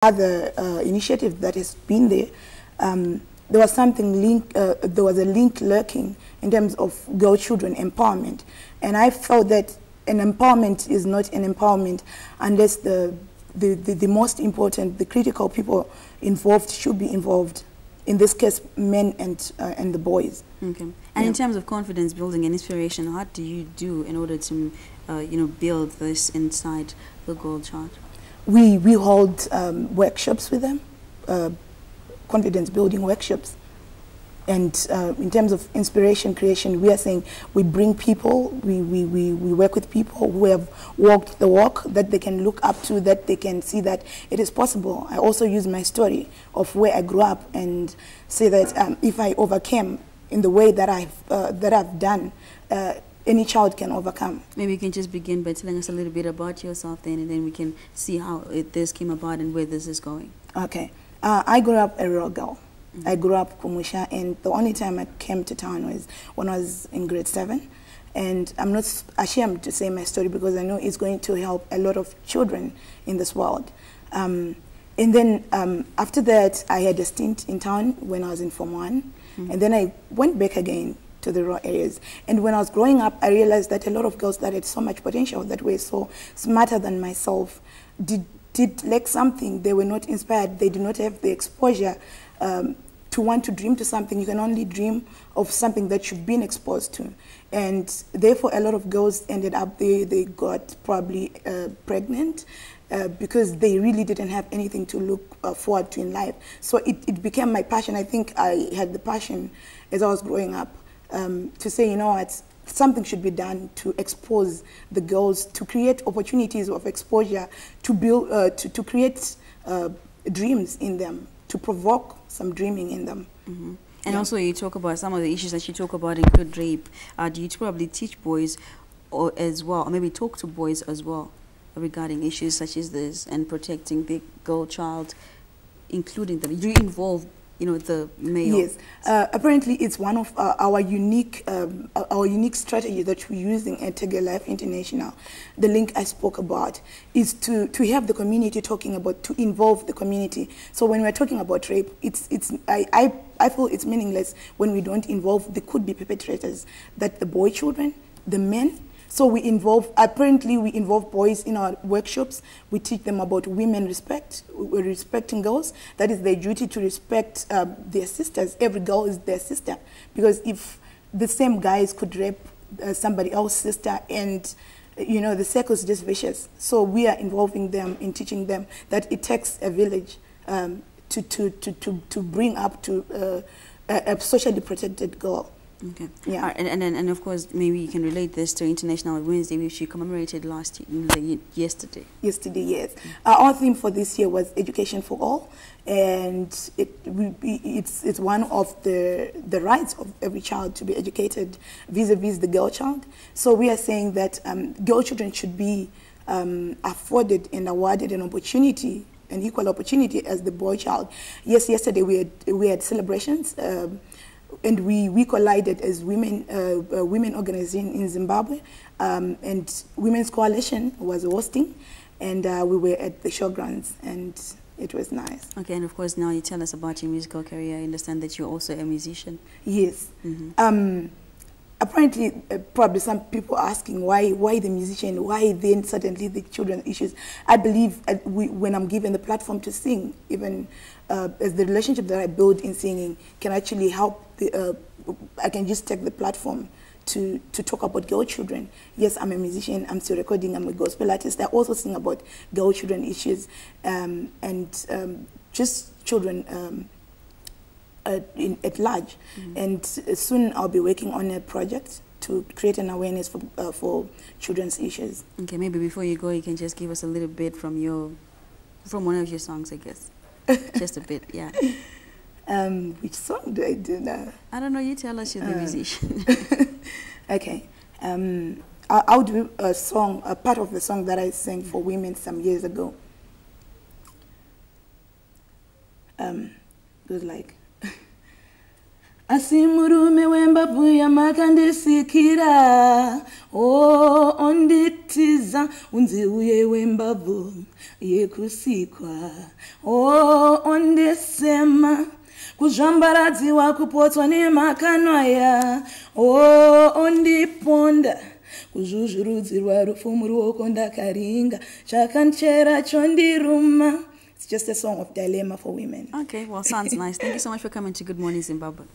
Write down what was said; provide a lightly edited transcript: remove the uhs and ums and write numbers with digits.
other initiative that has been there, there was something there was a link lurking in terms of girl children empowerment, and I felt that an empowerment is not an empowerment unless the most important, the critical people involved should be involved. In this case, men and the boys. Okay. And in terms of confidence building and inspiration, what do you do in order to, build this inside the girl child? We hold workshops with them, confidence building workshops. And in terms of inspiration creation, we are saying we bring people, we work with people who have walked the walk that they can look up to, that they can see that it is possible. I also use my story of where I grew up and say that if I overcame in the way that I've done, any child can overcome. Maybe you can just begin by telling us a little bit about yourself then, and then we can see how this came about and where this is going. Okay. I grew up a rural girl. I grew up Kumusha, and the only time I came to town was when I was in grade 7. And I'm not ashamed to say my story because I know it's going to help a lot of children in this world. And then after that, I had a stint in town when I was in Form 1. And then I went back again to the rural areas. And when I was growing up, I realized that a lot of girls that had so much potential, that were so smarter than myself, did lack something. They were not inspired. They did not have the exposure to want to dream to something. You can only dream of something that you've been exposed to. And therefore, a lot of girls ended up there. They got probably pregnant because they really didn't have anything to look forward to in life. So it became my passion. I think I had the passion as I was growing up to say, you know what, something should be done to expose the girls, to create opportunities of exposure, to build, to create dreams in them, to provoke some dreaming in them. And also you talk about some of the issues that you talk about include rape. Do you probably teach boys as well, or maybe talk to boys as well regarding issues such as this and protecting the girl child, including them? Do you involve the male? Yes, apparently it's one of our unique strategy that we're using at Tege Life International. The link I spoke about is to have the community talking about, to involve the community. So when we're talking about rape, I feel it's meaningless when we don't involve the could-be perpetrators, that the boy children, the men. So we involve boys in our workshops. We teach them about women respect, respecting girls. That is their duty to respect their sisters. Every girl is their sister. Because if the same guys could rape somebody else's sister, and the circle is just vicious. So we are involving them in teaching them that it takes a village to bring up to a socially protected girl. Okay. Yeah. And of course, maybe you can relate this to International Women's Day, which you commemorated yesterday. Yesterday, yes. Our theme for this year was education for all, and it's one of the rights of every child to be educated vis-a-vis the girl child. So we are saying that girl children should be afforded and awarded an opportunity, an equal opportunity as the boy child. Yes, yesterday we had celebrations. And we collided as women organization in Zimbabwe, and Women's Coalition was hosting, and we were at the showgrounds, and it was nice. Okay, and of course now you tell us about your musical career. I understand that you're also a musician. Yes. Apparently, probably some people are asking why the musician, why then suddenly the children issues. I believe when I'm given the platform to sing, even as the relationship that I build in singing can actually help, I can just take the platform to talk about girl children. Yes, I'm a musician, I'm still recording, I'm a gospel artist. I also sing about girl children issues and just children at large. And soon I'll be working on a project to create an awareness for children's issues. Okay, maybe before you go, you can just give us a little bit from one of your songs, I guess. Just a bit, yeah. Which song do I do now? I don't know, you tell us, you're the musician. Okay. I'll do a song, a part of the song that I sang for women some years ago. It was like, asi murume wembabvu yamakandisikira onditiza unzi uye wembabvu yekusikwa ondisema kuzvambaradziwa kupotswa nemakanwaya ondiponda kuzvuzvurudzirwa rufu muruoko ndakaringa chakanchera chondiruma. It's just a song of dilemma for women. Okay, well, sounds nice. Thank you so much for coming to Good Morning Zimbabwe.